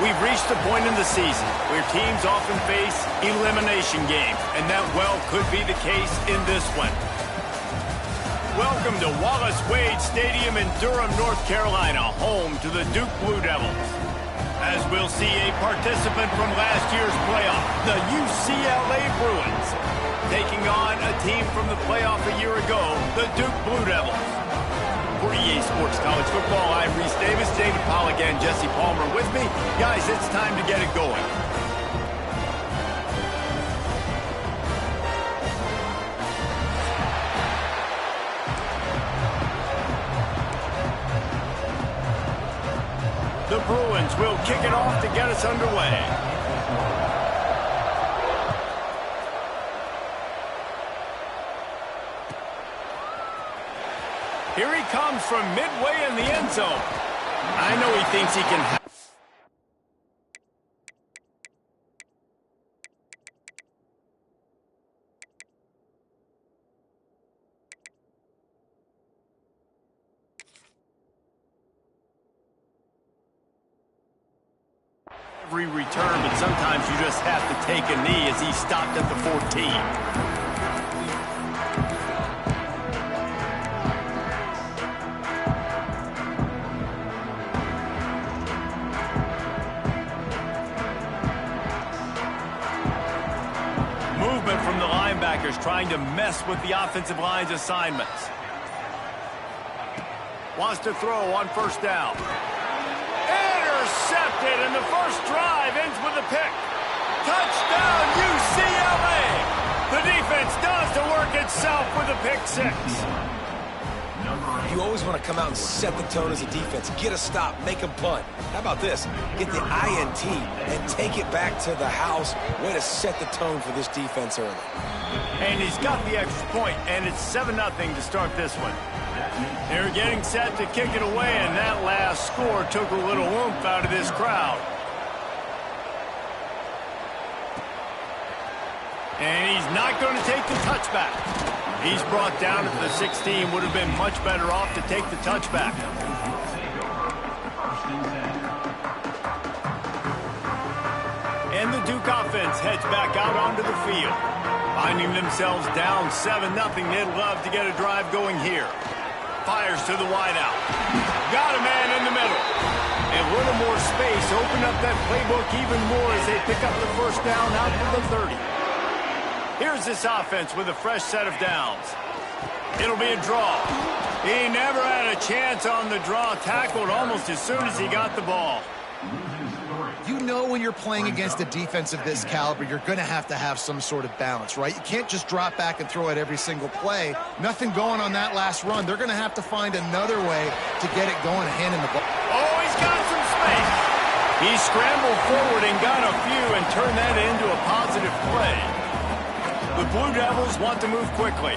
We've reached the point in the season where teams often face elimination games, and that well could be the case in this one. Welcome to Wallace Wade Stadium in Durham, North Carolina, home to the Duke Blue Devils. As we'll see a participant from last year's playoff, the UCLA Bruins, taking on a team from the playoff a year ago, the Duke Blue Devils. For EA Sports College Football, I'm Reese Davis, David Pollack, and Jesse Palmer with me. Guys, it's time to get it going. The Bruins will kick it off to get us underway. Here he comes from midway in the end zone. I know he thinks he can... Every return, but sometimes you just have to take a knee as he stopped at the 14. From the linebackers trying to mess with the offensive line's assignments. Wants to throw on first down. Intercepted, and the first drive ends with a pick. Touchdown, UCLA! The defense does the work itself with a pick six. You always want to come out and set the tone as a defense. Get a stop, make them punt. How about this? Get the INT and take it back to the house. Way to set the tone for this defense early. And he's got the extra point, and it's 7-0 to start this one. They're getting set to kick it away, and that last score took a little oomph out of this crowd. And he's not going to take the touchback. He's brought down at the 16. Would have been much better off to take the touchback. And the Duke offense heads back out onto the field. Finding themselves down 7-0, they'd love to get a drive going here. Fires to the wideout. Got a man in the middle. A little more space. Open up that playbook even more as they pick up the first down out to the 30. Here's this offense with a fresh set of downs. It'll be a draw. He never had a chance on the draw. Tackled almost as soon as he got the ball. You know when you're playing against a defense of this caliber, you're going to have some sort of balance, right? You can't just drop back and throw it every single play. Nothing going on that last run. They're going to have to find another way to get it going and handing the ball. Oh, he's got some space. He scrambled forward and got a few and turned that into a positive play. The Blue Devils want to move quickly.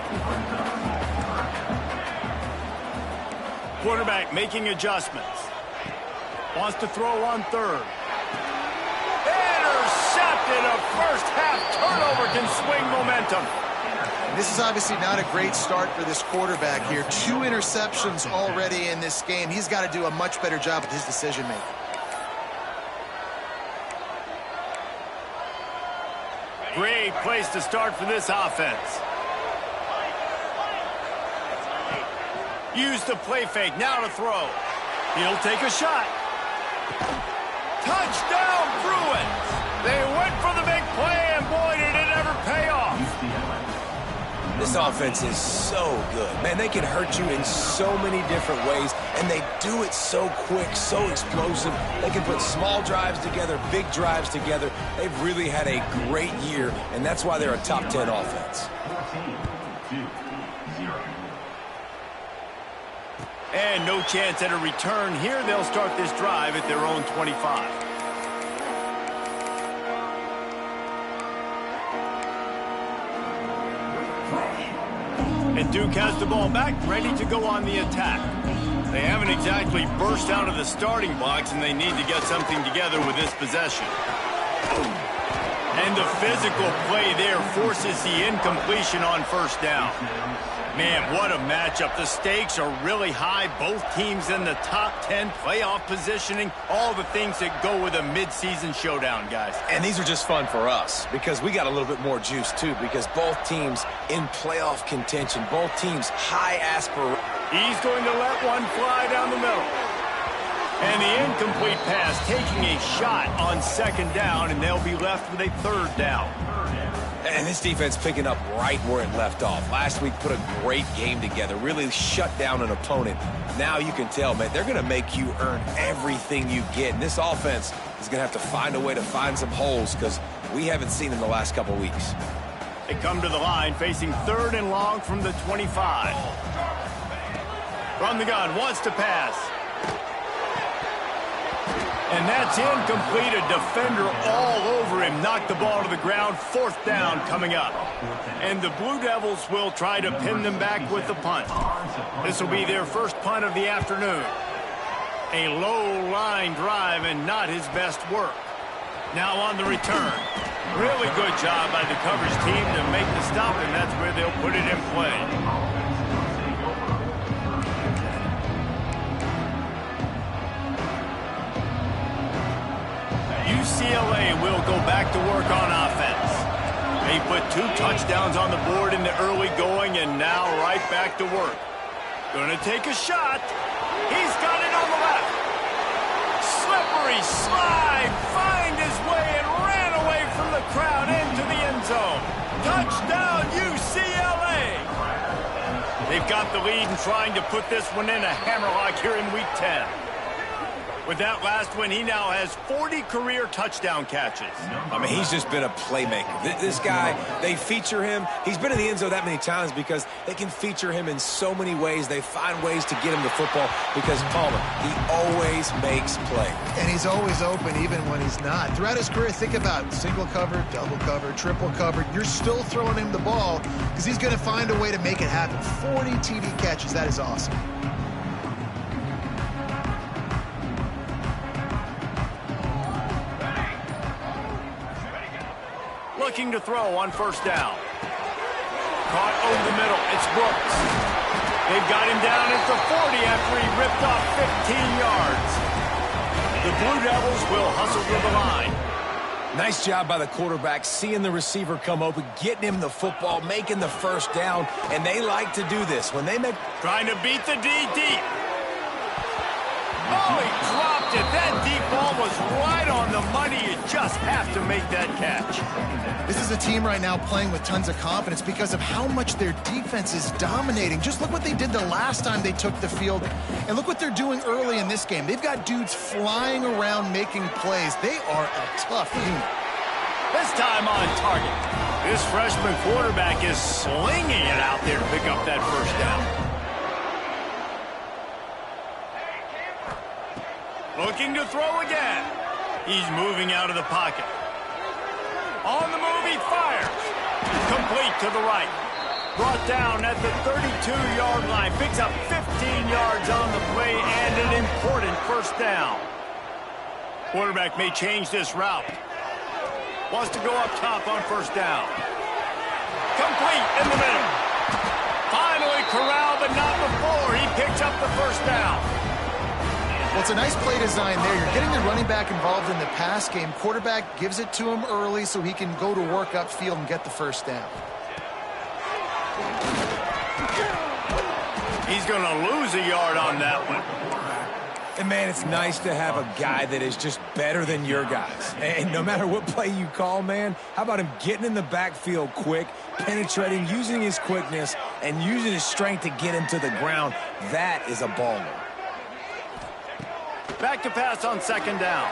Quarterback making adjustments. Wants to throw on third. Intercepted. A first half turnover can swing momentum. This is obviously not a great start for this quarterback here. 2 interceptions already in this game. He's got to do a much better job with his decision making. Great place to start for this offense. Use the play fake, now to throw. He'll take a shot. Touchdown, Bruins! They went for the big play, and boy, did it ever pay off. This offense is so good. Man, they can hurt you in so many different ways, and they do it so quick, so explosive. They can put small drives together, big drives together. They've really had a great year, and that's why they're a top 10 offense. And no chance at a return here. They'll start this drive at their own 25. And Duke has the ball back, ready to go on the attack. They haven't exactly burst out of the starting blocks, and they need to get something together with this possession. And the physical play there forces the incompletion on first down. Man, what a matchup. The stakes are really high. Both teams in the top 10, playoff positioning, all the things that go with a midseason showdown, guys. And these are just fun for us because we got a little bit more juice, too, because both teams in playoff contention, both teams high aspirations. He's going to let one fly down the middle. And the incomplete pass taking a shot on second down, and they'll be left with a third down. And this defense picking up right where it left off. Last week put a great game together, really shut down an opponent. Now you can tell, man, they're going to make you earn everything you get. And this offense is going to have to find a way to find some holes because we haven't seen in the last couple weeks. They come to the line facing third and long from the 25. From the gun, wants to pass. And that's incomplete. A defender all over him. Knocked the ball to the ground. Fourth down coming up. And the Blue Devils will try to pin them back with the punt. This will be their first punt of the afternoon. A low line drive and not his best work. Now on the return. Really good job by the coverage team to make the stop, and that's where they'll put it in play. UCLA will go back to work on offense. They put 2 touchdowns on the board in the early going, and now right back to work. Gonna take a shot. He's got it on the left. Slippery slide. Find his way and ran away from the crowd into the end zone. Touchdown, UCLA. They've got the lead and trying to put this one in a hammerlock here in Week 10. With that last one, he now has 40 career touchdown catches. I mean, he's just been a playmaker. This guy, they feature him. He's been in the end zone that many times because they can feature him in so many ways. They find ways to get him the football because Palmer, he always makes plays. And he's always open even when he's not. Throughout his career, think about single cover, double cover, triple cover. You're still throwing him the ball because he's going to find a way to make it happen. 40 TD catches. That is awesome. Looking to throw on first down. Caught over the middle. It's Brooks. They've got him down at the 40 after he ripped off 15 yards. The Blue Devils will hustle to the line. Nice job by the quarterback, seeing the receiver come open, getting him the football, making the first down, and they like to do this. When they make... Trying to beat the D deep. Oh, he dropped it. That deep ball was right on the money. You just have to make that catch. This is a team right now playing with tons of confidence because of how much their defense is dominating. Just look what they did the last time they took the field, and look what they're doing early in this game. They've got dudes flying around making plays. They are a tough unit. This time on target. This freshman quarterback is slinging it out there to pick up that first down. Looking to throw again. He's moving out of the pocket. On the move, he fires. Complete to the right. Brought down at the 32-yard line. Picks up 15 yards on the play and an important first down. Quarterback may change this route. Wants to go up top on first down. Complete in the middle. Finally corralled, but not before. He picks up the first down. Well, it's a nice play design there. You're getting the running back involved in the pass game. Quarterback gives it to him early so he can go to work upfield and get the first down. He's going to lose a yard on that one. And, man, it's nice to have a guy that is just better than your guys. And no matter what play you call, man, how about him getting in the backfield quick, penetrating, using his quickness, and using his strength to get him to the ground? That is a baller. Back to pass on second down.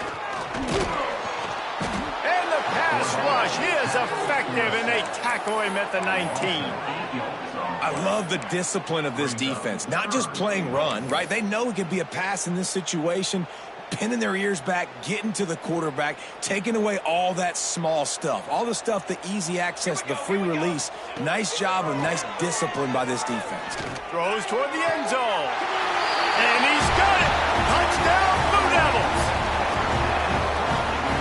And the pass rush is effective, and they tackle him at the 19. I love the discipline of this defense. Not just playing run, right? They know it could be a pass in this situation, pinning their ears back, getting to the quarterback, taking away all that small stuff, all the stuff, the easy access, the free release. Nice job and nice discipline by this defense. Throws toward the end zone. And he's got it. Touchdown, Blue Devils.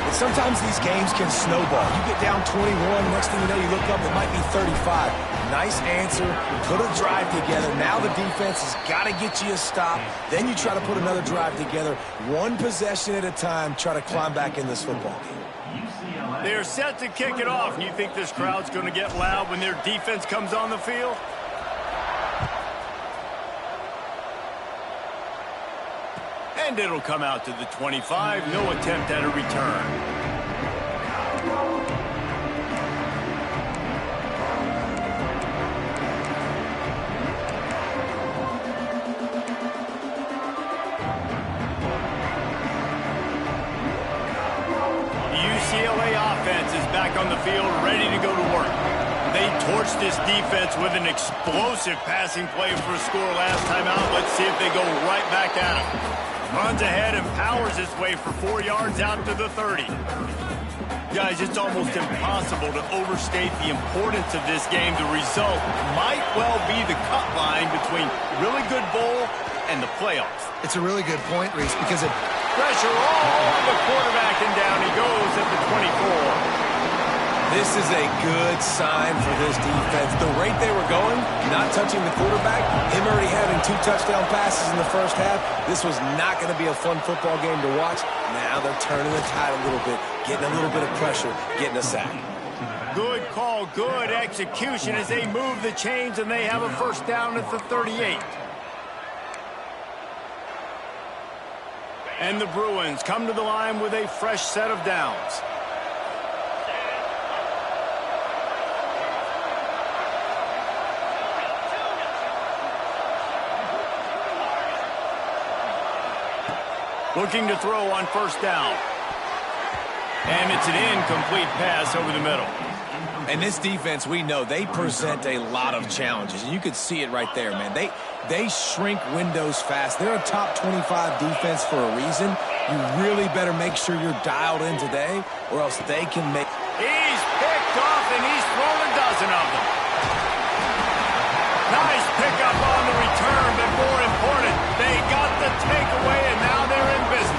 It's sometimes these games can snowball. You get down 21, next thing you know, you look up, it might be 35. Nice answer, put a drive together. Now the defense has got to get you a stop. Then you try to put another drive together. One possession at a time, try to climb back in this football game. They're set to kick it off, and you think this crowd's going to get loud when their defense comes on the field? And it'll come out to the 25. No attempt at a return. UCLA offense is back on the field, ready to go to work. They torched this defense with an explosive passing play for a score last time out. Let's see if they go right back at him. Runs ahead and powers his way for 4 yards out to the 30. Guys, it's almost impossible to overstate the importance of this game. The result might well be the cut line between really good bowl and the playoffs. It's a really good point, Reese, because it... Pressure all on the quarterback, and down he goes at the 24. This is a good sign for this defense. The rate they were going, not touching the quarterback, him already having 2 touchdown passes in the first half, this was not going to be a fun football game to watch. Now they're turning the tide a little bit, getting a little bit of pressure, getting a sack. Good call, good execution as they move the chains, and they have a first down at the 38. And the Bruins come to the line with a fresh set of downs. Looking to throw on first down. And it's an incomplete pass over the middle. And this defense, we know, they present a lot of challenges. And you could see it right there, man. They shrink windows fast. They're a top 25 defense for a reason. You really better make sure you're dialed in today, or else they can make... He's picked off, and he's thrown a dozen of them. Nice pickup on the return, but more important, they got the takeaway, and now they're in business.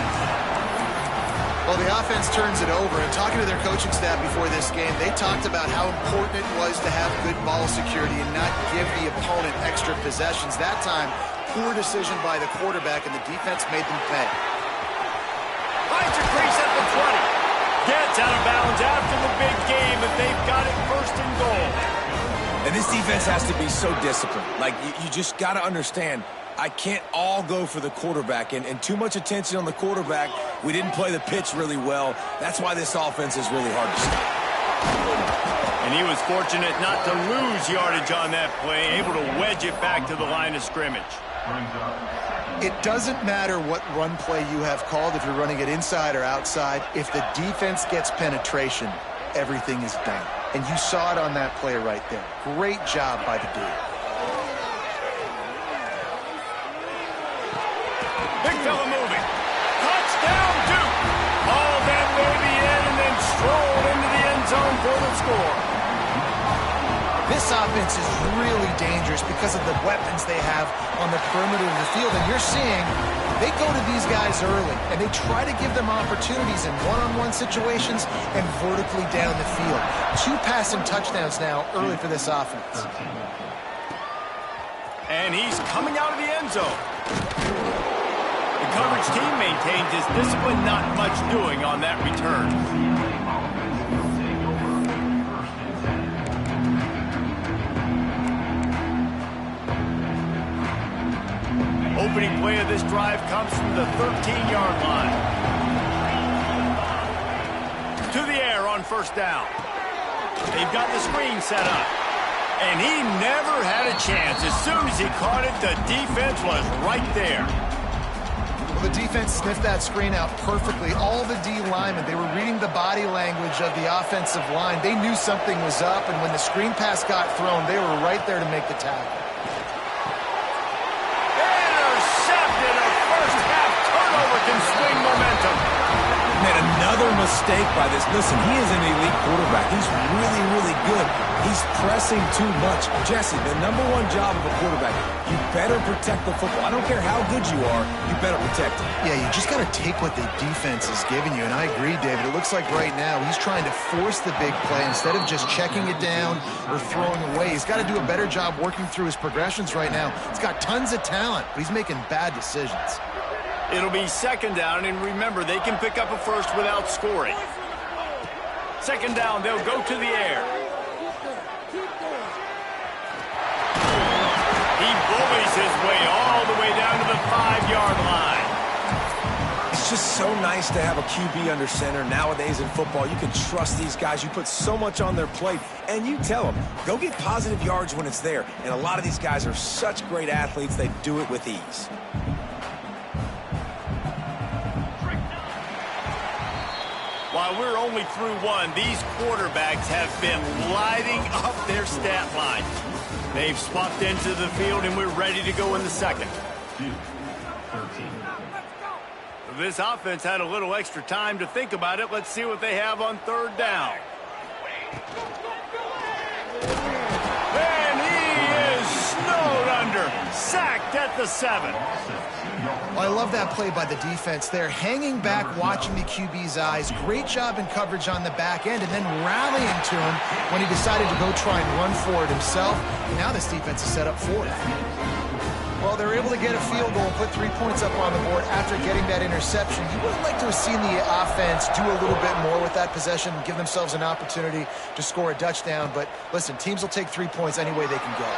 Well, the offense turns it over, and talking to their coaching staff before this game, they talked about how important it was to have good ball security and not give the opponent extra possessions. That time, poor decision by the quarterback, and the defense made them pay. Finds a crease at the 20. Gets out of bounds after the big game, but they've got it first and goal. And this defense has to be so disciplined. Like, you just got to understand, I can't all go for the quarterback, and too much attention on the quarterback. We didn't play the pitch really well. That's why this offense is really hard to stop. And he was fortunate not to lose yardage on that play, able to wedge it back to the line of scrimmage. It doesn't matter what run play you have called, if you're running it inside or outside. If the defense gets penetration, everything is done. And you saw it on that play right there. Great job by the D. Big fella moving. Touchdown, Duke. Hauled that baby in and then strolled into the end zone for the score. This offense is really dangerous because of the weapons they have on the perimeter of the field. And you're seeing they go to these guys early, and they try to give them opportunities in one-on-one situations and vertically down the field. 2 passing touchdowns now early for this offense. And he's coming out of the end zone. The coverage team maintains his discipline, not much doing on that return. Opening play of this drive comes from the 13-yard line. To the air on first down. They've got the screen set up. And he never had a chance. As soon as he caught it, the defense was right there. Well, the defense sniffed that screen out perfectly. All the D linemen, they were reading the body language of the offensive line. They knew something was up, and when the screen pass got thrown, they were right there to make the tackle. Intercepted. A first-half turnover can swing momentum. Man, another Another mistake by this. Listen, he is an elite quarterback. He's really, really good. He's pressing too much. Jesse, the #1 job of a quarterback, you better protect the football. I don't care how good you are, you better protect it. Yeah, you just got to take what the defense is giving you, and I agree, David. It looks like right now he's trying to force the big play instead of just checking it down or throwing away. He's got to do a better job working through his progressions right now. He's got tons of talent, but he's making bad decisions. It'll be second down, and remember, they can pick up a first without scoring. Second down, they'll go to the air. He bullies his way all the way down to the 5-yard line. It's just so nice to have a QB under center. Nowadays in football, you can trust these guys. You put so much on their plate, and you tell them, go get positive yards when it's there. And a lot of these guys are such great athletes, they do it with ease. While we're only through one, these quarterbacks have been lighting up their stat line. They've swapped into the field, and we're ready to go in the second. This offense had a little extra time to think about it. Let's see what they have on third down. And he is snowed under, sacked at the 7. Well, I love that play by the defense there. Hanging back, watching the QB's eyes. Great job in coverage on the back end, and then rallying to him when he decided to go try and run for it himself. And now this defense is set up for it. Well, they're able to get a field goal, put 3 points up on the board after getting that interception. You would have liked to have seen the offense do a little bit more with that possession and give themselves an opportunity to score a touchdown. But listen, teams will take 3 points any way they can go.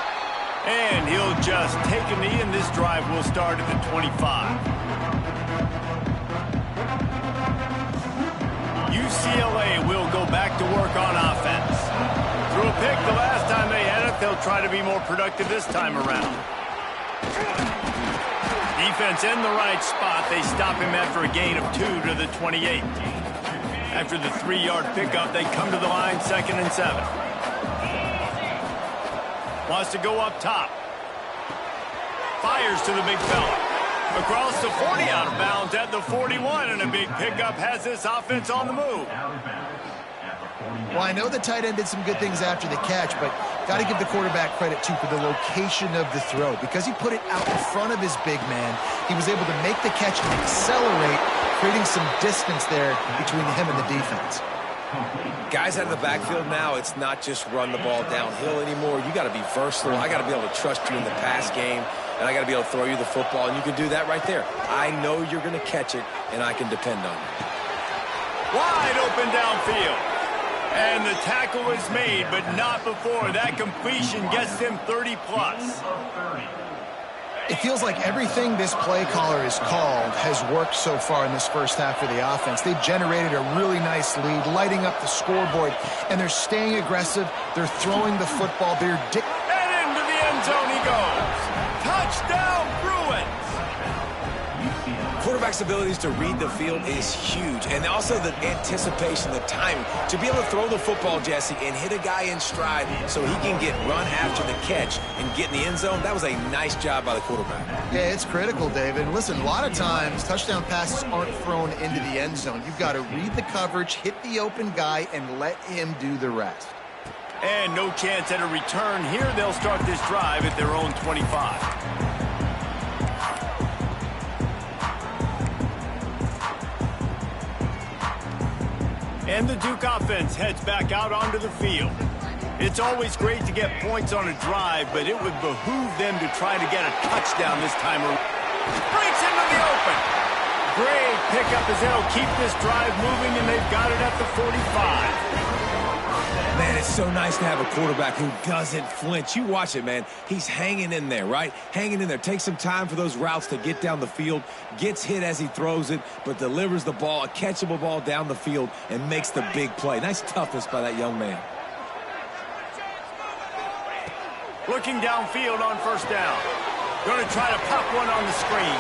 And he'll just take a knee, and this drive will start at the 25. UCLA will go back to work on offense. Threw a pick the last time they had it. They'll try to be more productive this time around. Defense in the right spot. They stop him after a gain of 2 to the 28. After the 3-yard pickup, they come to the line, 2nd and 7. Wants to go up top. Fires to the big fella. Across the 40, out of bounds at the 41, and a big pickup has this offense on the move. Well, I know the tight end did some good things after the catch, but got to give the quarterback credit, too, for the location of the throw. Because he put it out in front of his big man, he was able to make the catch and accelerate, creating some distance there between him and the defense. Guys out of the backfield now, it's not just run the ball downhill anymore. You got to be versatile. I got to be able to trust you in the pass game, and I got to be able to throw you the football, and you can do that right there. I know you're going to catch it, and I can depend on it. Wide open downfield. And the tackle is made, but not before that completion gets him 30-plus. It feels like everything this play caller has called has worked so far in this first half for the offense. They've generated a really nice lead, lighting up the scoreboard, and they're staying aggressive. They're throwing the football. And into the end zone he goes. Touchdown, Bruins! Quarterback's abilities to read the field is huge, and also the anticipation, the timing. To be able to throw the football, Jesse, and hit a guy in stride so he can get run after the catch and get in the end zone, that was a nice job by the quarterback. Yeah, it's critical, David. Listen, a lot of times touchdown passes aren't thrown into the end zone. You've got to read the coverage, hit the open guy, and let him do the rest. And no chance at a return here. They'll start this drive at their own 25. And the Duke offense heads back out onto the field. It's always great to get points on a drive, but it would behoove them to try to get a touchdown this time around. Breaks into the open. Great pickup as they'll keep this drive moving, and they've got it at the 45. Man, it's so nice to have a quarterback who doesn't flinch. You watch it, man. He's hanging in there, right? Hanging in there. Takes some time for those routes to get down the field. Gets hit as he throws it, but delivers the ball, a catchable ball down the field, and makes the big play. Nice toughness by that young man. Looking downfield on first down. Going to try to pop one on the screen.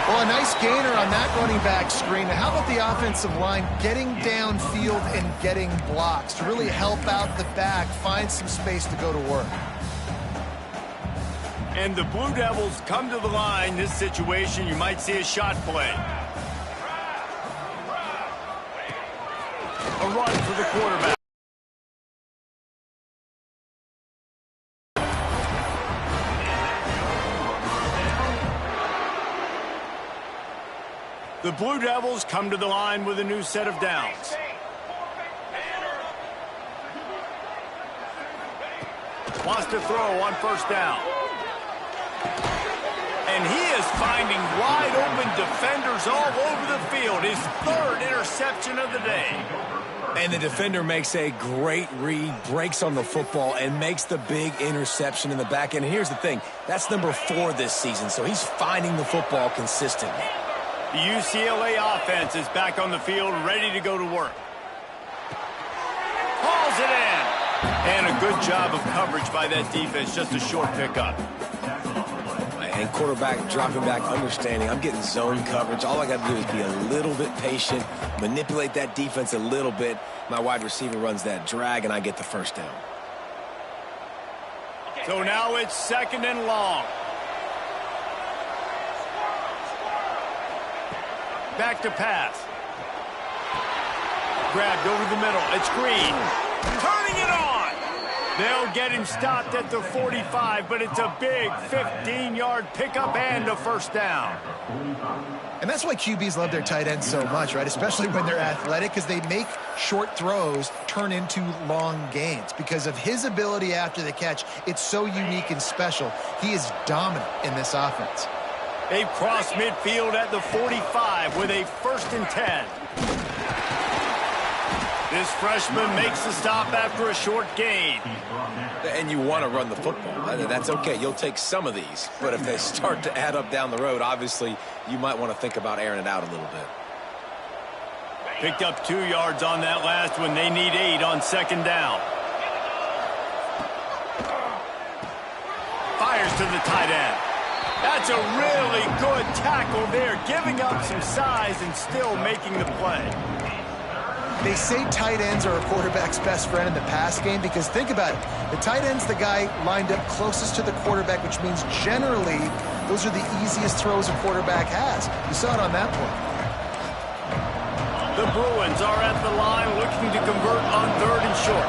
Well, a nice gainer on that running back screen. How about the offensive line getting downfield and getting blocks to really help out the back, find some space to go to work? And the Blue Devils come to the line. This situation, you might see a shot play. run for the quarterback. The Blue Devils come to the line with a new set of downs. Wants to throw on first down. And he is finding wide-open defenders all over the field. His third interception of the day. And the defender makes a great read, breaks on the football, and makes the big interception in the back end. And here's the thing, that's number 4 this season, so he's finding the football consistently. The UCLA offense is back on the field, ready to go to work. Hauls it in. And a good job of coverage by that defense, just a short pickup. And quarterback dropping back, understanding I'm getting zone coverage. All I got to do is be a little bit patient, manipulate that defense a little bit. My wide receiver runs that drag, and I get the first down. So now it's 2nd and long. Back to pass. Grabbed over the middle. It's Green. Turning it on. They'll get him stopped at the 45, but it's a big 15-yard pickup and a first down. And that's why QBs love their tight ends so much, right? Especially when they're athletic, because they make short throws turn into long gains. Because of his ability after the catch, it's so unique and special. He is dominant in this offense. They've crossed midfield at the 45 with a 1st and 10. This freshman makes the stop after a short gain. And you want to run the football. That's okay. You'll take some of these. But if they start to add up down the road, obviously, you might want to think about airing it out a little bit. Picked up 2 yards on that last one. They need 8 on 2nd down. Fires to the tight end. That's a really good tackle there, giving up some size and still making the play. They say tight ends are a quarterback's best friend in the pass game because think about it. The tight end's the guy lined up closest to the quarterback, which means generally those are the easiest throws a quarterback has. You saw it on that play. The Bruins are at the line looking to convert on 3rd and short.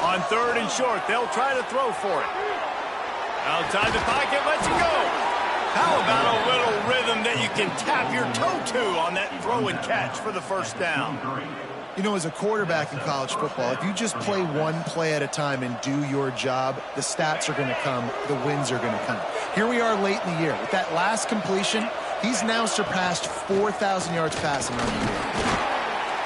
On 3rd and short, they'll try to throw for it. Outside the pocket, lets it go. How about a little rhythm that you can tap your toe to on that throw and catch for the first down? You know, as a quarterback in college football, if you just play one play at a time and do your job, the stats are going to come, the wins are going to come. Here we are late in the year. With that last completion, he's now surpassed 4,000 yards passing on the year.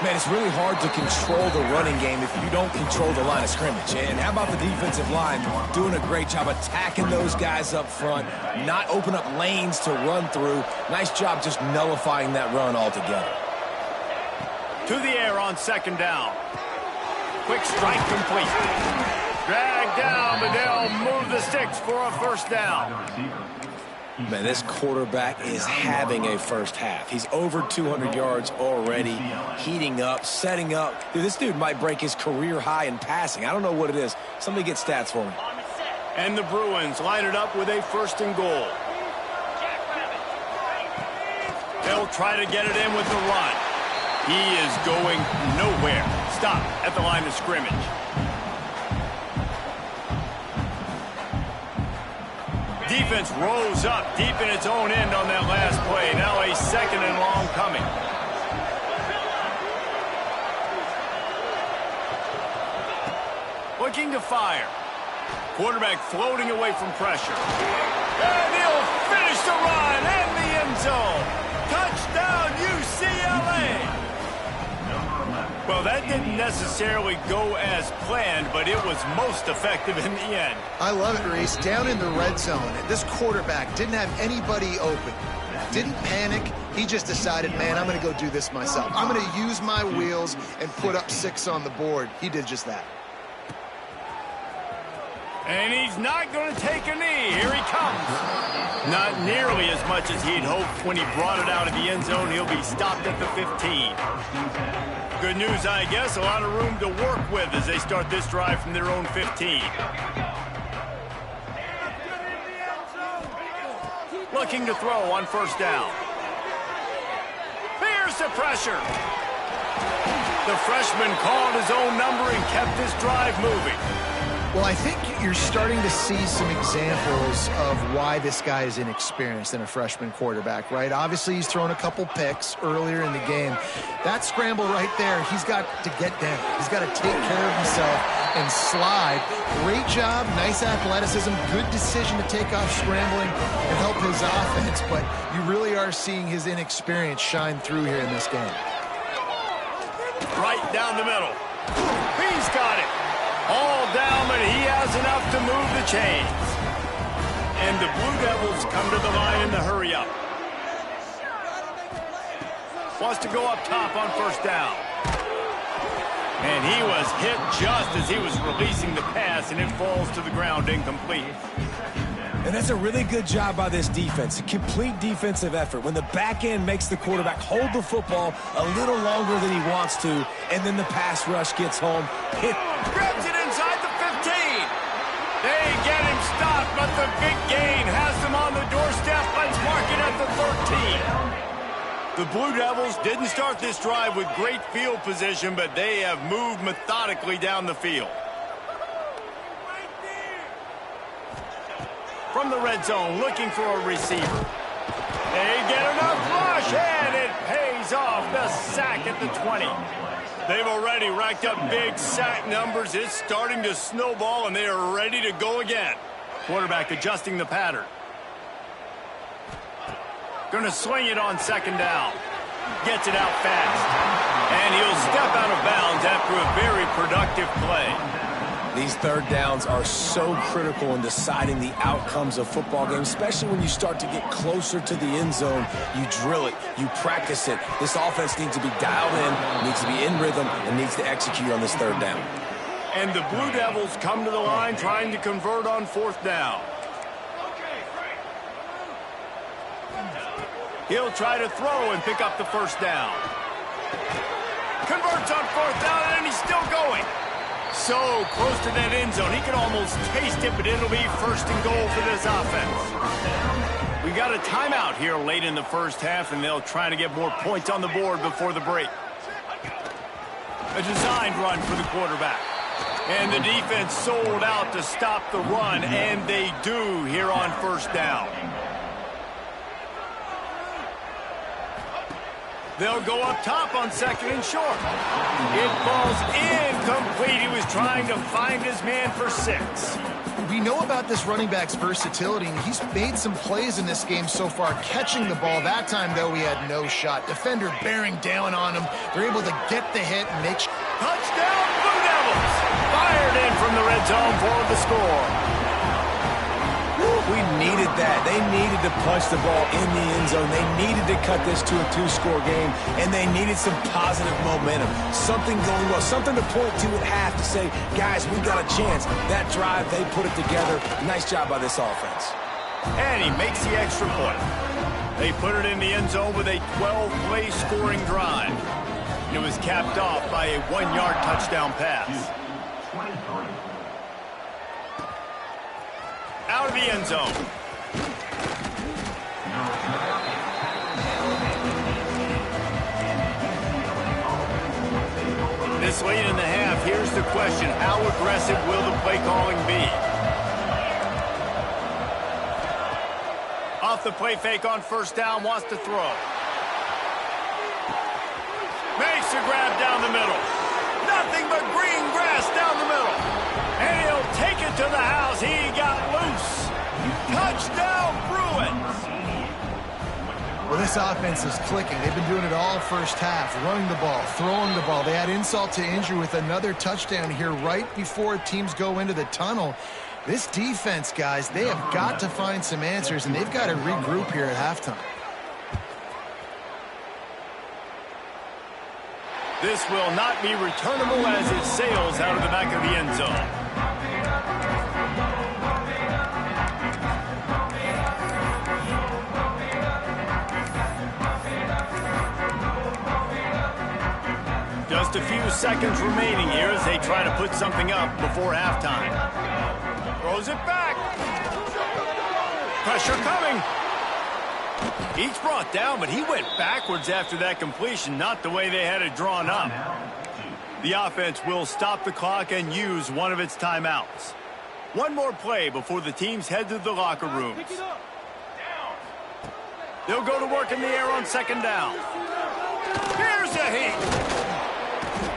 Man, it's really hard to control the running game if you don't control the line of scrimmage. And how about the defensive line doing a great job attacking those guys up front, not open up lanes to run through. Nice job just nullifying that run altogether. To the air on 2nd down. Quick strike complete. Dragged down, but they'll move the sticks for a first down. Man, this quarterback is having a first half. He's over 200 yards already, heating up, setting up. Dude, this dude might break his career high in passing. I don't know what it is. Somebody get stats for me. And the Bruins line it up with a 1st and goal. They'll try to get it in with the run. He is going nowhere. Stop at the line of scrimmage. Defense rose up deep in its own end on that last play. Now a 2nd and long coming. Looking to fire. Quarterback floating away from pressure. And he'll finish the run in the end zone. Touchdown, UCLA. Well, that didn't necessarily go as planned, but it was most effective in the end. I love it, Reese. Down in the red zone, this quarterback didn't have anybody open. Didn't panic. He just decided, man, I'm going to go do this myself. I'm going to use my wheels and put up 6 on the board. He did just that. And he's not going to take a knee. Here he comes. Not nearly as much as he'd hoped when he brought it out of the end zone. He'll be stopped at the 15. Good news, I guess. A lot of room to work with as they start this drive from their own 15. Looking to throw on first down. Here's the pressure. The freshman called his own number and kept this drive moving. Well, I think you're starting to see some examples of why this guy is inexperienced in a freshman quarterback, right? Obviously, he's thrown a couple picks earlier in the game. That scramble right there, he's got to get down. He's got to take care of himself and slide. Great job, nice athleticism, good decision to take off scrambling and help his offense, but you really are seeing his inexperience shine through here in this game. Right down the middle. He's got it. All down, but he has enough to move the chains. And the Blue Devils come to the line in the hurry up. Wants to go up top on first down. And he was hit just as he was releasing the pass, and it falls to the ground incomplete. And that's a really good job by this defense, a complete defensive effort. When the back end makes the quarterback hold the football a little longer than he wants to, and then the pass rush gets home. Grabs it inside the 15. They get him stopped, but the big gain has them on the doorstep. Let's mark it at the 13. The Blue Devils didn't start this drive with great field position, but they have moved methodically down the field. From the red zone, looking for a receiver. They get enough rush, and it pays off. The sack at the 20. They've already racked up big sack numbers. It's starting to snowball, and they are ready to go again. Quarterback adjusting the pattern. Going to swing it on second down. Gets it out fast. And he'll step out of bounds after a very productive play. These third downs are so critical in deciding the outcomes of football games, especially when you start to get closer to the end zone. You drill it, you practice it. This offense needs to be dialed in, needs to be in rhythm, and needs to execute on this third down. And the Blue Devils come to the line trying to convert on fourth down. He'll try to throw and pick up the first down. Converts on fourth down, and he's still going. So close to that end zone. He can almost taste it, but it'll be first and goal for this offense. We got a timeout here late in the first half, and they'll try to get more points on the board before the break. A designed run for the quarterback. And the defense sold out to stop the run, and they do here on first down. They'll go up top on second and short. It falls incomplete. He was trying to find his man for 6. We know about this running back's versatility, and he's made some plays in this game so far, catching the ball. That time, though, he had no shot. Defender bearing down on him. They're able to get the hit and make... Touchdown, Blue Devils! Fired in from the red zone for the score. We needed that. They needed to punch the ball in the end zone. They needed to cut this to a 2-score game, and they needed some positive momentum. Something going well, something to point to at half to say, guys, we got a chance. That drive, they put it together. Nice job by this offense. And he makes the extra point. They put it in the end zone with a 12-play scoring drive. And it was capped off by a 1-yard touchdown pass. Out of the end zone. This late in the half, here's the question. How aggressive will the play calling be? Off the play fake on first down, wants to throw. Makes a grab down the middle. Nothing but green grass down the middle. And he'll take it to the house. He got loose. Touchdown, Bruins. Well, this offense is clicking. They've been doing it all first half, running the ball, throwing the ball. They had insult to injury with another touchdown here right before teams go into the tunnel. This defense, guys, they have got to find some answers, and they've got to regroup here at halftime. This will not be returnable as it sails out of the back of the end zone. Just a few seconds remaining here as they try to put something up before halftime. Throws it back. Pressure coming. He's brought down, but he went backwards after that completion, not the way they had it drawn up. The offense will stop the clock and use one of its timeouts. One more play before the teams head to the locker rooms. They'll go to work in the air on second down. Here's a heat.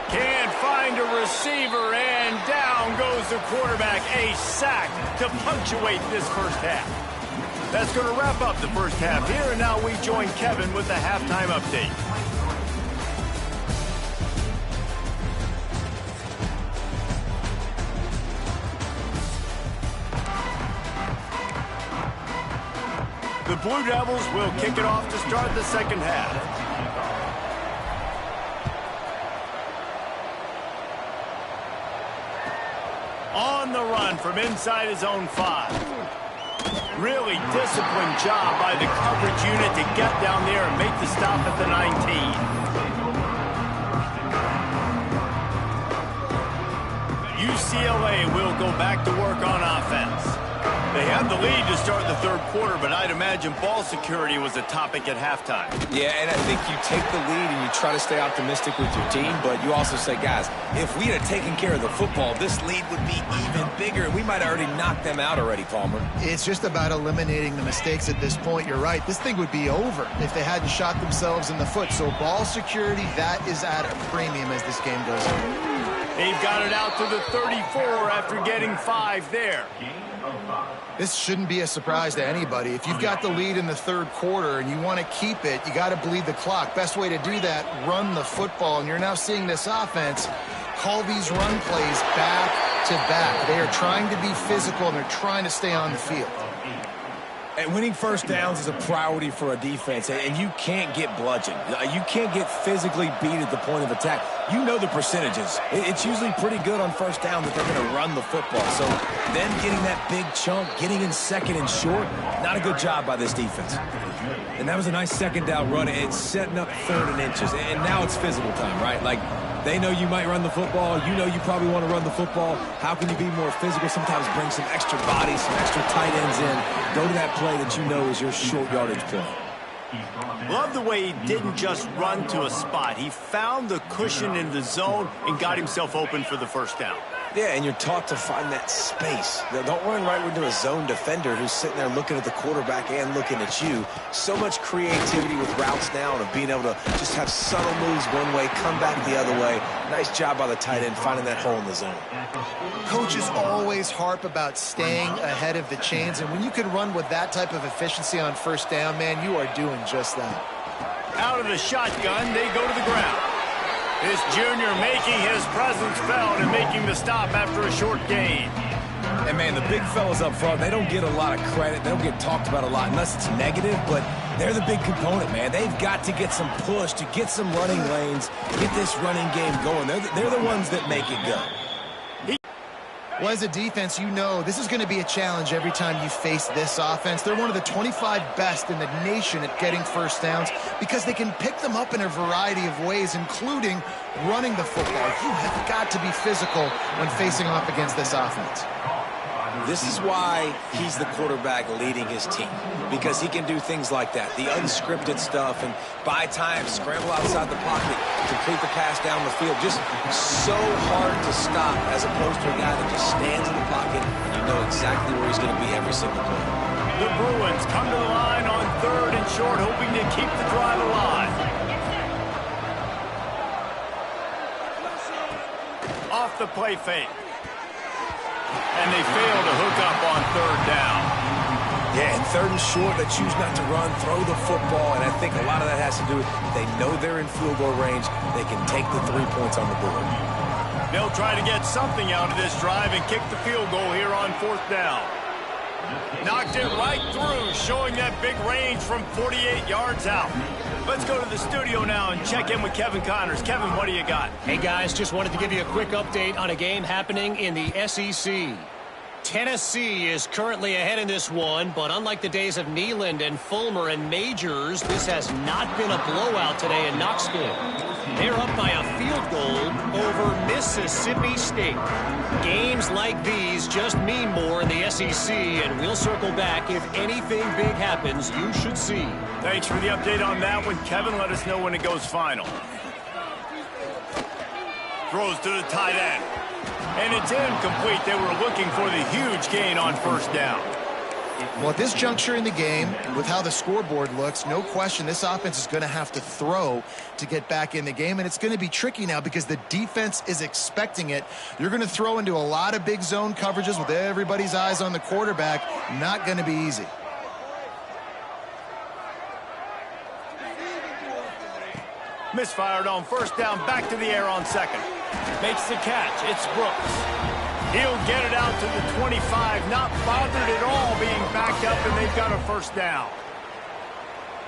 Can't find a receiver, and down goes the quarterback. A sack to punctuate this first half. That's going to wrap up the first half here, and now we join Kevin with the halftime update. The Blue Devils will kick it off to start the second half. On the run from inside his own 5. Really disciplined job by the coverage unit to get down there and make the stop at the 19. UCLA will go back to work on offense. They had the lead to start the third quarter, but I'd imagine ball security was a topic at halftime. Yeah, and I think you take the lead and you try to stay optimistic with your team, but you also say, guys, if we had taken care of the football, this lead would be even bigger, and we might have already knocked them out already, Palmer. It's just about eliminating the mistakes at this point. You're right. This thing would be over if they hadn't shot themselves in the foot. So ball security, that is at a premium as this game goes on. They've got it out to the 34 after getting 5 there. This shouldn't be a surprise to anybody. If you've got the lead in the third quarter and you want to keep it, you got to bleed the clock. Best way to do that, run the football. And you're now seeing this offense call these run plays back to back. They are trying to be physical, and they're trying to stay on the field. And winning first downs is a priority for a defense, and you can't get bludgeoned. You can't get physically beat at the point of attack. You know the percentages. It's usually pretty good on first down that they're going to run the football. So them getting that big chunk, getting in second and short, not a good job by this defense. And that was a nice second down run. It's setting up third and inches. And now it's physical time, right? Like, they know you might run the football. You know you probably want to run the football. How can you be more physical? Sometimes bring some extra bodies, some extra tight ends in. Go to that play that you know is your short yardage play. Love the way he didn't just run to a spot. He found the cushion in the zone and got himself open for the first down. Yeah, and you're taught to find that space. Don't run right into a zone defender who's sitting there looking at the quarterback and looking at you. So much creativity with routes now and being able to just have subtle moves one way, come back the other way. Nice job by the tight end finding that hole in the zone. Coaches always harp about staying ahead of the chains, and when you can run with that type of efficiency on first down, man, you are doing just that. Out of the shotgun, they go to the ground. This junior making his presence felt and making the stop after a short gain. And, man, the big fellas up front, they don't get a lot of credit. They don't get talked about a lot unless it's negative, but they're the big component, man. They've got to get some push, to get some running lanes, get this running game going. They're the ones that make it go. Well, as a defense, you know this is going to be a challenge every time you face this offense. They're one of the 25 best in the nation at getting first downs because they can pick them up in a variety of ways, including running the football. You have got to be physical when facing off against this offense. This is why he's the quarterback leading his team, because he can do things like that, the unscripted stuff, and buy time, scramble outside the pocket, complete the pass down the field. Just so hard to stop as opposed to a guy that just stands in the pocket and you know exactly where he's going to be every single play. The Bruins come to the line on third and short, hoping to keep the drive alive. Off the play fake. And they fail to hook up on third down. Yeah, and third and short, they choose not to run, throw the football, and I think a lot of that has to do with they know they're in field goal range. They can take the 3 points on the board. They'll try to get something out of this drive and kick the field goal here on fourth down. Knocked it right through, showing that big range from 48 yards out. Let's go to the studio now and check in with Kevin Connors. Kevin, what do you got? Hey, guys, just wanted to give you a quick update on a game happening in the SEC. Tennessee is currently ahead in this one, but unlike the days of Neyland and Fulmer and Majors, this has not been a blowout today in Knoxville. They're up by a field goal over Mississippi State. Games like these just mean more in the SEC, and we'll circle back if anything big happens you should see. Thanks for the update on that one, Kevin. Let us know when it goes final. Throws to the tight end. And it's incomplete. They were looking for the huge gain on first down. Well, at this juncture in the game, with how the scoreboard looks, no question this offense is going to have to throw to get back in the game, and it's going to be tricky now because the defense is expecting it. You're going to throw into a lot of big zone coverages with everybody's eyes on the quarterback. Not going to be easy. Misfired on first down, back to the air on second. Makes the catch. It's Brooks. He'll get it out to the 25, not bothered at all being backed up, and they've got a first down.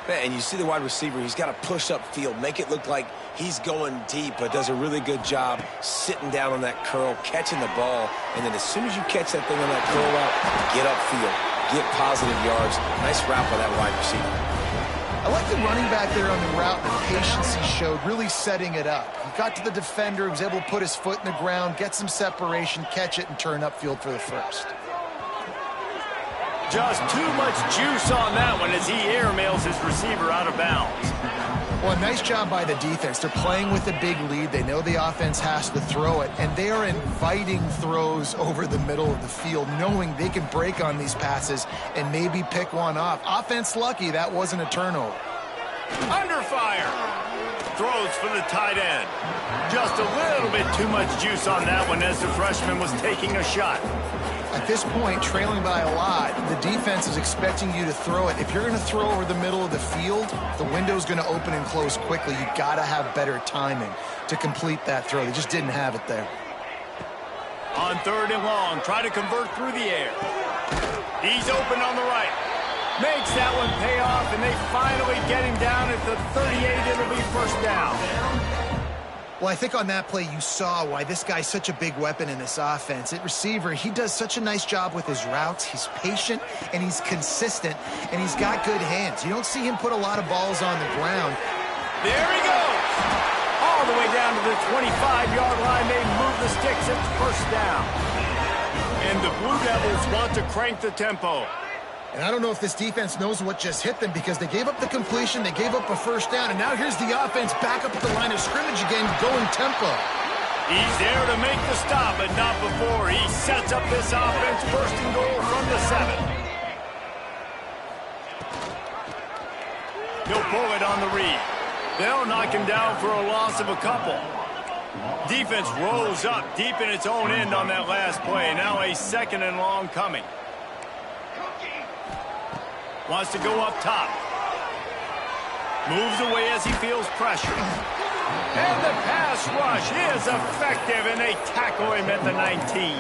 Man, and you see the wide receiver, he's got to push up field, make it look like he's going deep, but does a really good job sitting down on that curl, catching the ball, and then as soon as you catch that thing on that curl route, get upfield, get positive yards. Nice route by that wide receiver. I like the running back there on the route, the patience he showed, really setting it up. He got to the defender, was able to put his foot in the ground, get some separation, catch it, and turn upfield for the first. Just too much juice on that one as he airmails his receiver out of bounds. Well, nice job by the defense. They're playing with a big lead. They know the offense has to throw it, and they are inviting throws over the middle of the field, knowing they can break on these passes and maybe pick one off. Offense lucky that wasn't a turnover. Under fire. Throws for the tight end. Just a little bit too much juice on that one as the freshman was taking a shot. At this point, trailing by a lot, the defense is expecting you to throw it. If you're going to throw over the middle of the field, the window's going to open and close quickly. You've got to have better timing to complete that throw. They just didn't have it there. On third and long, try to convert through the air. He's open on the right. Makes that one pay off, and they finally get him down at the 38. It'll be first down. Well, I think on that play you saw why this guy's such a big weapon in this offense. At receiver, he does such a nice job with his routes. He's patient, and he's consistent, and he's got good hands. You don't see him put a lot of balls on the ground. There he goes. All the way down to the 25-yard line. They move the sticks. It's first down. And the Blue Devils want to crank the tempo. And I don't know if this defense knows what just hit them because they gave up the completion, they gave up a first down, and now here's the offense back up at the line of scrimmage again, going tempo. He's there to make the stop, but not before. He sets up this offense, first and goal from the 7. He'll pull it on the read. They'll knock him down for a loss of a couple. Defense rolls up deep in its own end on that last play. Now a second and long coming. Wants to go up top. Moves away as he feels pressure. And the pass rush is effective, and they tackle him at the 19.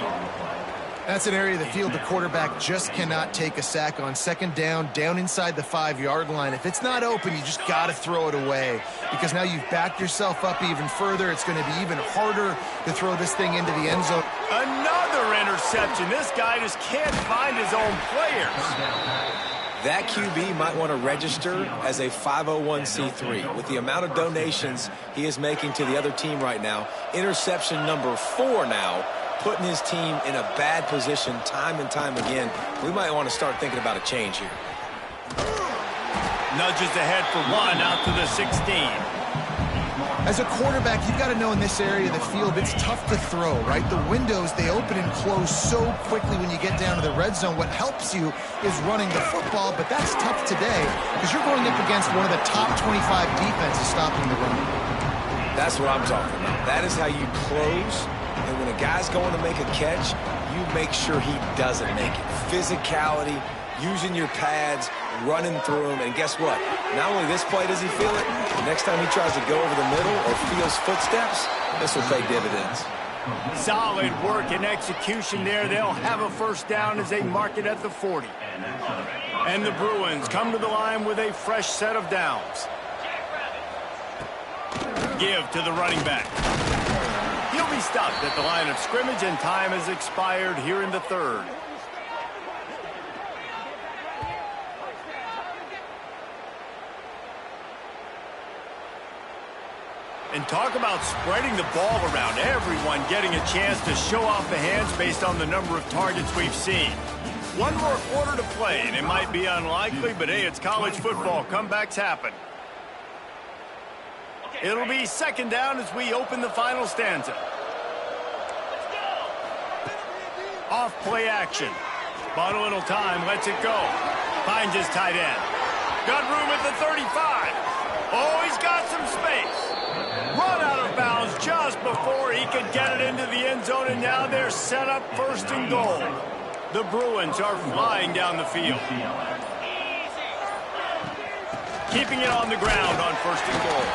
That's an area of the field the quarterback just cannot take a sack on. Second down, down inside the 5-yard line. If it's not open, you just got to throw it away because now you've backed yourself up even further. It's going to be even harder to throw this thing into the end zone. Another interception. This guy just can't find his own players. That QB might want to register as a 501c3. With the amount of donations he is making to the other team right now, interception number 4 now, putting his team in a bad position time and time again. We might want to start thinking about a change here. Nudges ahead for 1 out to the 16. As a quarterback, you've got to know in this area of the field, it's tough to throw, right? The windows, they open and close so quickly when you get down to the red zone. What helps you is running the football, but that's tough today because you're going up against one of the top 25 defenses stopping the run. That's what I'm talking about. That is how you close, and when a guy's going to make a catch, you make sure he doesn't make it. Physicality, using your pads, running through him, and guess what? Not only this play does he feel it, the next time he tries to go over the middle or feels footsteps, this will pay dividends. Solid work and execution there. They'll have a first down as they mark it at the 40. And the Bruins come to the line with a fresh set of downs. Give to the running back. He'll be stopped at the line of scrimmage, and time has expired here in the 3rd. And talk about spreading the ball around. Everyone getting a chance to show off the hands based on the number of targets we've seen. One more quarter to play, and it might be unlikely, but hey, it's college football. Comebacks happen. It'll be second down as we open the final stanza. Off play action. Bought a little time, lets it go. Finds his tight end. Got room at the 35. Oh, he's got some space. Run out of bounds just before he could get it into the end zone, and now they're set up first and goal. The Bruins are flying down the field. Keeping it on the ground on first and goal.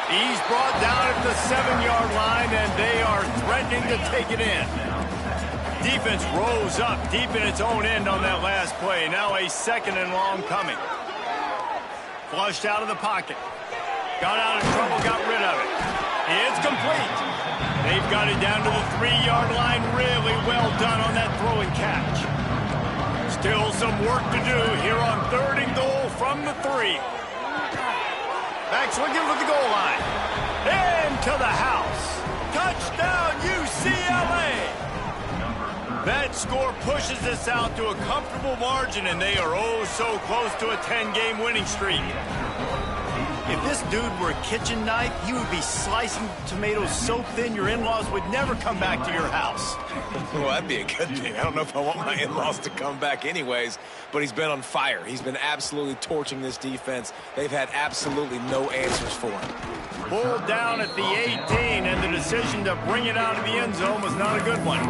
He's brought down at the 7-yard line, and they are threatening to take it in. Defense rose up deep in its own end on that last play. Now a second and long coming. Flushed out of the pocket. Got out of trouble, got rid of it. It's complete. They've got it down to the 3-yard line. Really well done on that throw and catch. Still some work to do here on third and goal from the 3. Backs looking for the goal line. Into the house. Touchdown, UCLA. That score pushes us out to a comfortable margin, and they are oh so close to a 10-game winning streak. If this dude were a kitchen knife, he would be slicing tomatoes so thin your in-laws would never come back to your house. Well, that'd be a good thing. I don't know if I want my in-laws to come back anyways, but he's been on fire. He's been absolutely torching this defense. They've had absolutely no answers for him. Pulled down at the 18, and the decision to bring it out of the end zone was not a good one.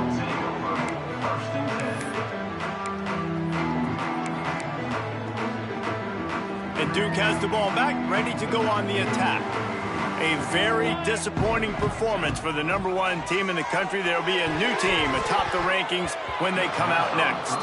And Duke has the ball back, ready to go on the attack. A very disappointing performance for the #1 team in the country. There will be a new team atop the rankings when they come out next.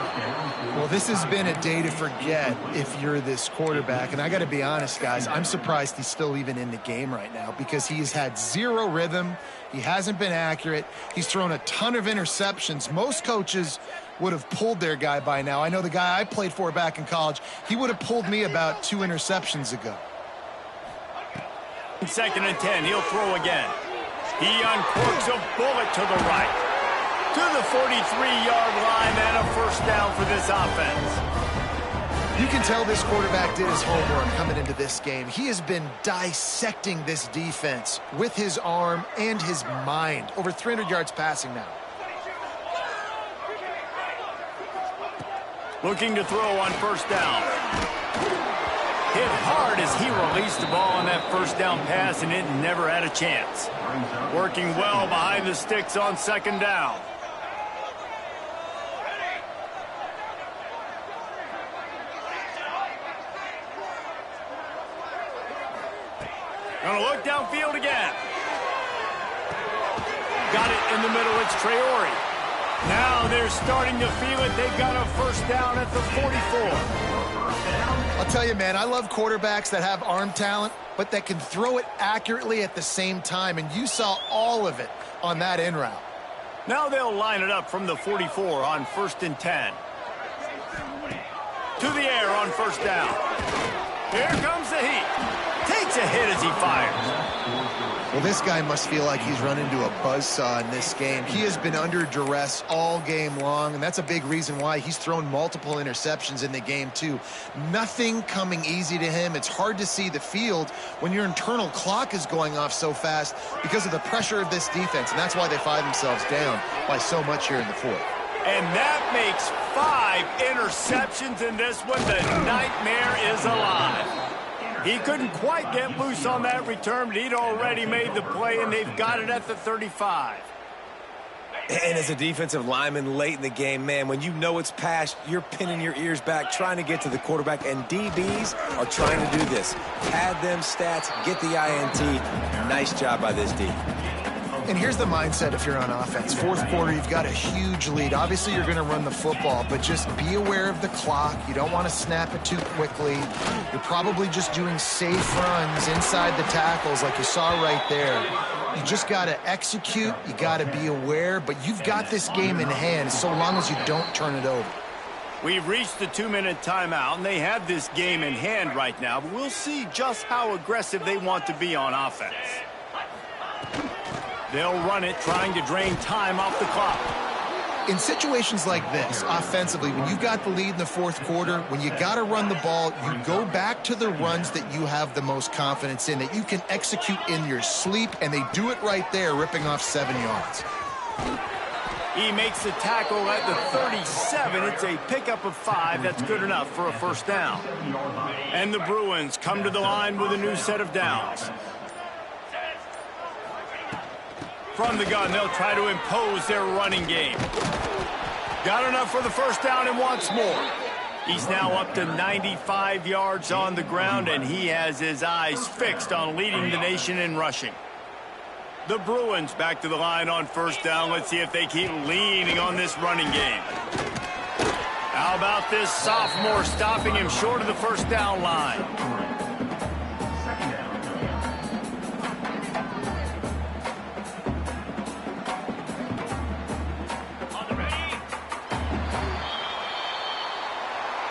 Well, this has been a day to forget if you're this quarterback. And I got to be honest, guys, I'm surprised he's still even in the game right now because he's had zero rhythm. He hasn't been accurate. He's thrown a ton of interceptions. Most coaches would have pulled their guy by now. I know the guy I played for back in college, he would have pulled me about 2 interceptions ago. Second and 10, he'll throw again. He uncorks a bullet to the right. To the 43-yard line, and a first down for this offense. You can tell this quarterback did his homework coming into this game. He has been dissecting this defense with his arm and his mind. Over 300 yards passing now. Looking to throw on first down. Hit hard as he released the ball on that first down pass, and it never had a chance. Working well behind the sticks on second down. Gonna look downfield again. Got it in the middle. It's Traore. Now they're starting to feel it. They've got a first down at the 44. I'll tell you, man, I love quarterbacks that have arm talent, but that can throw it accurately at the same time, and you saw all of it on that in route. Now they'll line it up from the 44 on first and 10. To the air on first down. Here comes the heat. Takes a hit as he fires. Well, this guy must feel like he's run into a buzzsaw in this game. He has been under duress all game long, and that's a big reason why he's thrown multiple interceptions in the game, too. Nothing coming easy to him. It's hard to see the field when your internal clock is going off so fast because of the pressure of this defense, and that's why they find themselves down by so much here in the fourth. And that makes 5 interceptions in this one. The nightmare is alive. He couldn't quite get loose on that return, but he'd already made the play, and they've got it at the 35. And as a defensive lineman late in the game, man, when you know it's past, you're pinning your ears back, trying to get to the quarterback, and DBs are trying to do this. Pad them stats, get the INT. Nice job by this D. And here's the mindset if you're on offense. Fourth quarter, you've got a huge lead. Obviously, you're going to run the football, but just be aware of the clock. You don't want to snap it too quickly. You're probably just doing safe runs inside the tackles like you saw right there. You just got to execute. You got to be aware, but you've got this game in hand so long as you don't turn it over. We've reached the 2-minute timeout, and they have this game in hand right now, but we'll see just how aggressive they want to be on offense. They'll run it, trying to drain time off the clock. In situations like this, offensively, when you've got the lead in the fourth quarter, when you got to run the ball, you go back to the runs that you have the most confidence in, that you can execute in your sleep, and they do it right there, ripping off 7 yards. He makes the tackle at the 37. It's a pickup of 5. That's good enough for a first down. And the Bruins come to the line with a new set of downs. From the gun, they'll try to impose their running game. Got enough for the first down and wants more. He's now up to 95 yards on the ground, and he has his eyes fixed on leading the nation in rushing. The Bruins back to the line on first down. Let's see if they keep leaning on this running game. How about this sophomore stopping him short of the first down line?